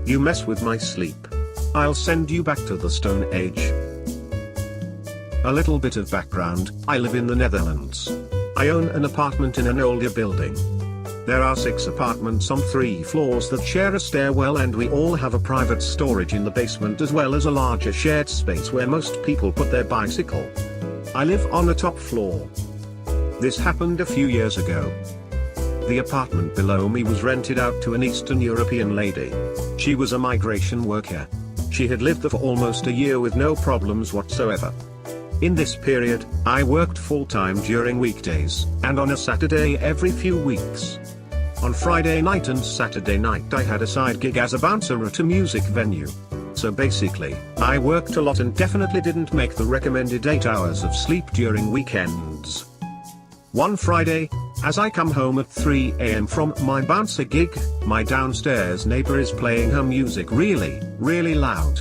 You mess with my sleep. I'll send you back to the Stone Age. A little bit of background, I live in the Netherlands. I own an apartment in an older building. There are 6 apartments on 3 floors that share a stairwell, and we all have a private storage in the basement as well as a larger shared space where most people put their bicycle. I live on the top floor. This happened a few years ago. The apartment below me was rented out to an Eastern European lady. She was a migration worker. She had lived there for almost a year with no problems whatsoever. In this period, I worked full-time during weekdays, and on a Saturday every few weeks. On Friday night and Saturday night I had a side gig as a bouncer at a music venue. So basically, I worked a lot and definitely didn't make the recommended 8 hours of sleep during weekends. One Friday, as I come home at 3 AM from my bouncer gig, my downstairs neighbor is playing her music really, really loud.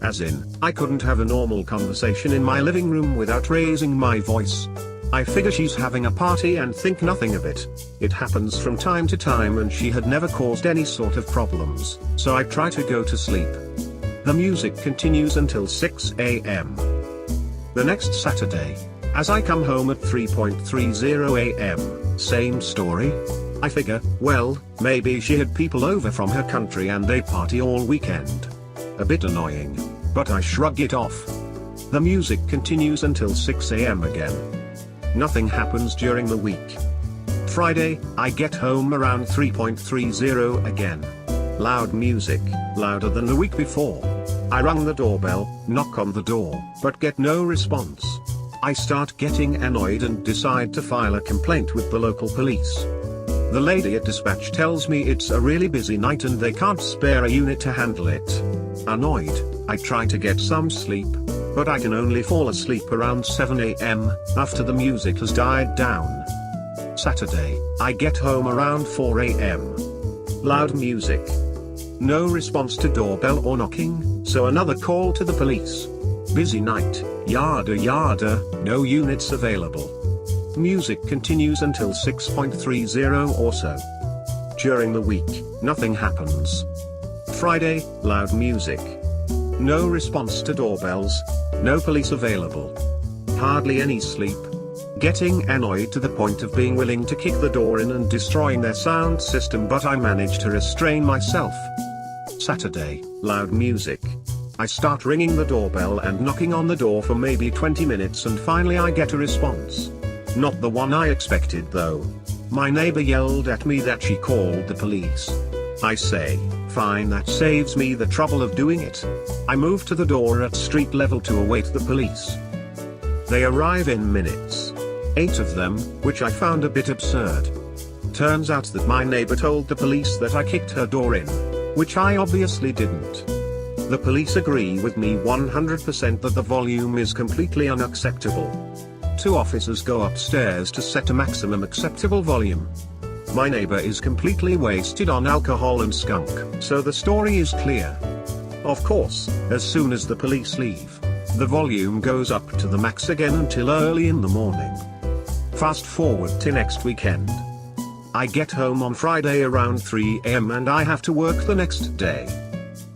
As in, I couldn't have a normal conversation in my living room without raising my voice. I figure she's having a party and think nothing of it. It happens from time to time and she had never caused any sort of problems, so I try to go to sleep. The music continues until 6 AM. The next Saturday, as I come home at 3:30 AM, same story. I figure, well, maybe she had people over from her country and they party all weekend. A bit annoying, but I shrug it off. The music continues until 6 AM again. Nothing happens during the week. Friday, I get home around 3:30 again. Loud music, louder than the week before. I rung the doorbell, knock on the door, but get no response. I start getting annoyed and decide to file a complaint with the local police. The lady at dispatch tells me it's a really busy night and they can't spare a unit to handle it. Annoyed, I try to get some sleep, but I can only fall asleep around 7 AM, after the music has died down. Saturday, I get home around 4 AM. Loud music. No response to doorbell or knocking, so another call to the police. Busy night, yada yada, no units available. Music continues until 6:30 or so. During the week, nothing happens. Friday, loud music. No response to doorbells, no police available. Hardly any sleep. Getting annoyed to the point of being willing to kick the door in and destroying their sound system, but I manage to restrain myself. Saturday, loud music. I start ringing the doorbell and knocking on the door for maybe 20 minutes and finally I get a response. Not the one I expected though. My neighbor yelled at me that she called the police. I say, fine, that saves me the trouble of doing it. I move to the door at street level to await the police. They arrive in minutes. 8 of them, which I found a bit absurd. Turns out that my neighbor told the police that I kicked her door in, which I obviously didn't. The police agree with me 100% that the volume is completely unacceptable. 2 officers go upstairs to set a maximum acceptable volume. My neighbor is completely wasted on alcohol and skunk, so the story is clear. Of course, as soon as the police leave, the volume goes up to the max again until early in the morning. Fast forward to next weekend. I get home on Friday around 3 AM and I have to work the next day.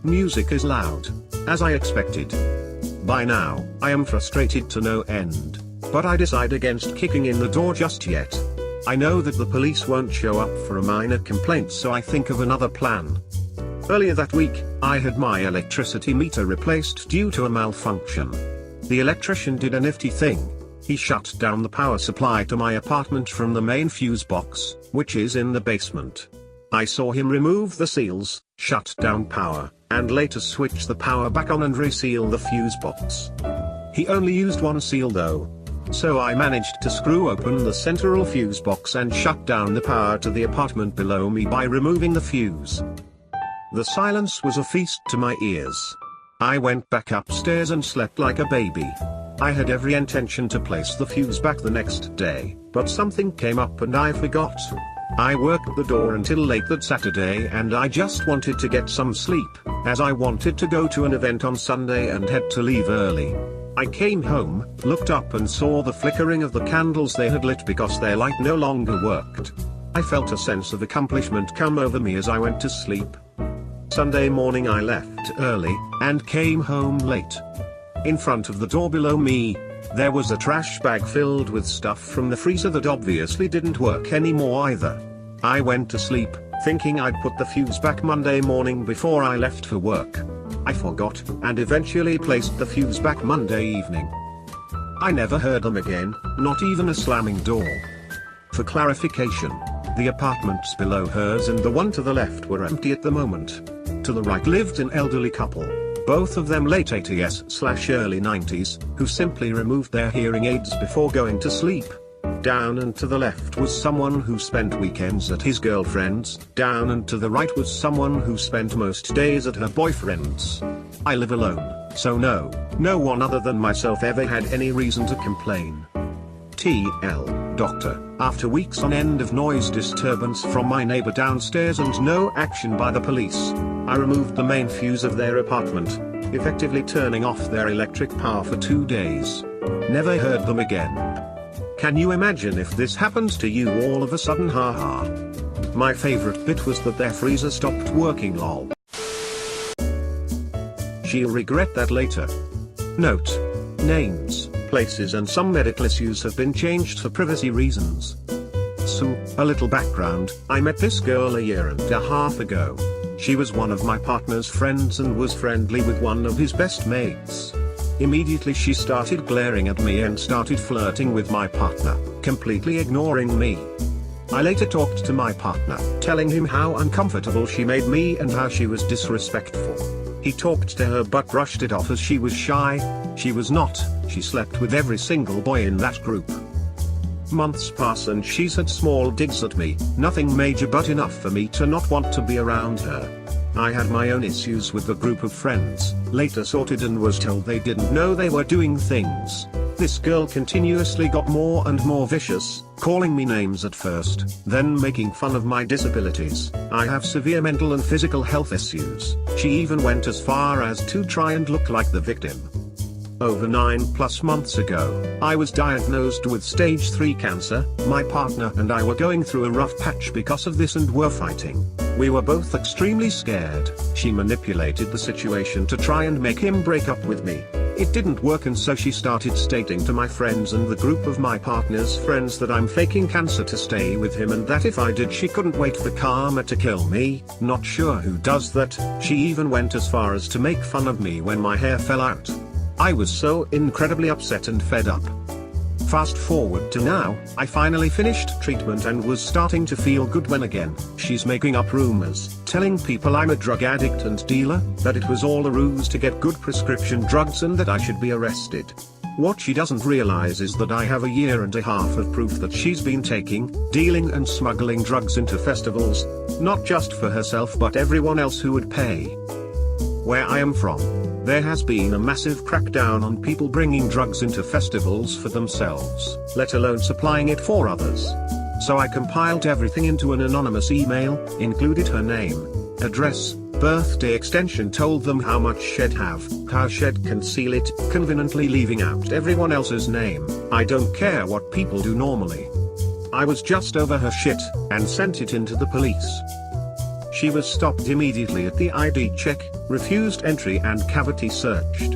Music is loud, as I expected. By now, I am frustrated to no end, but I decide against kicking in the door just yet. I know that the police won't show up for a minor complaint, so I think of another plan. Earlier that week, I had my electricity meter replaced due to a malfunction. The electrician did a nifty thing. He shut down the power supply to my apartment from the main fuse box, which is in the basement. I saw him remove the seals, shut down power, and later switch the power back on and reseal the fuse box. He only used one seal though. So I managed to screw open the central fuse box and shut down the power to the apartment below me by removing the fuse. The silence was a feast to my ears. I went back upstairs and slept like a baby. I had every intention to place the fuse back the next day, but something came up and I forgot. I worked the door until late that Saturday and I just wanted to get some sleep, as I wanted to go to an event on Sunday and had to leave early. I came home, looked up and saw the flickering of the candles they had lit because their light no longer worked. I felt a sense of accomplishment come over me as I went to sleep. Sunday morning I left early, and came home late. In front of the door below me, there was a trash bag filled with stuff from the freezer that obviously didn't work anymore either. I went to sleep, thinking I'd put the fuse back Monday morning before I left for work. I forgot, and eventually placed the fuse back Monday evening. I never heard them again, not even a slamming door. For clarification, the apartments below hers and the one to the left were empty at the moment. To the right lived an elderly couple, both of them late 80s/early 90s, who simply removed their hearing aids before going to sleep. Down and to the left was someone who spent weekends at his girlfriend's. Down and to the right was someone who spent most days at her boyfriend's. I live alone, so no one other than myself ever had any reason to complain. TL, doctor, after weeks on end of noise disturbance from my neighbor downstairs and no action by the police, I removed the main fuse of their apartment, effectively turning off their electric power for 2 days. Never heard them again. Can you imagine if this happens to you all of a sudden? Haha. My favorite bit was that their freezer stopped working, lol. She'll regret that later. Note: names, places and some medical issues have been changed for privacy reasons. So, a little background: I met this girl a year and a half ago. She was one of my partner's friends and was friendly with one of his best mates. Immediately she started glaring at me and started flirting with my partner, completely ignoring me. I later talked to my partner, telling him how uncomfortable she made me and how she was disrespectful. He talked to her but brushed it off as she was shy. She was not. She slept with every single boy in that group. Months pass and she's had small digs at me, nothing major but enough for me to not want to be around her. I had my own issues with the group of friends, later sorted and was told they didn't know they were doing things. This girl continuously got more and more vicious, calling me names at first, then making fun of my disabilities. I have severe mental and physical health issues. She even went as far as to try and look like the victim. Over 9+ months ago, I was diagnosed with stage 3 cancer. My partner and I were going through a rough patch because of this and were fighting. We were both extremely scared. She manipulated the situation to try and make him break up with me. It didn't work, and so she started stating to my friends and the group of my partner's friends that I'm faking cancer to stay with him and that if I did she couldn't wait for karma to kill me. Not sure who does that. She even went as far as to make fun of me when my hair fell out. I was so incredibly upset and fed up. Fast forward to now, I finally finished treatment and was starting to feel good when again, she's making up rumors, telling people I'm a drug addict and dealer, that it was all a ruse to get good prescription drugs and that I should be arrested. What she doesn't realize is that I have a year and a half of proof that she's been taking, dealing and smuggling drugs into festivals, not just for herself but everyone else who would pay. Where I am from, there has been a massive crackdown on people bringing drugs into festivals for themselves, let alone supplying it for others. So I compiled everything into an anonymous email, included her name, address, birthday, extension, told them how much she'd have, how she'd conceal it, conveniently leaving out everyone else's name. I don't care what people do normally. I was just over her shit, and sent it into the police. She was stopped immediately at the ID check, refused entry and cavity searched.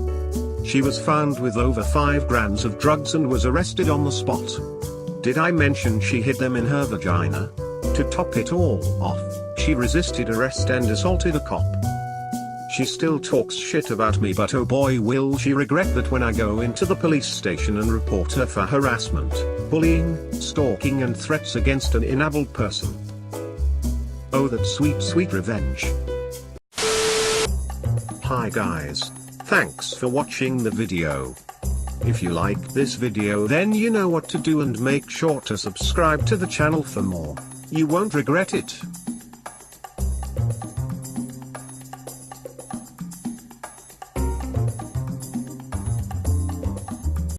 She was found with over 5 grams of drugs and was arrested on the spot. Did I mention she hid them in her vagina? To top it all off, she resisted arrest and assaulted a cop. She still talks shit about me, but oh boy will she regret that when I go into the police station and report her for harassment, bullying, stalking and threats against an enabled person. Oh, that sweet, sweet revenge. Hi guys. Thanks for watching the video. If you liked this video then you know what to do, and make sure to subscribe to the channel for more. You won't regret it.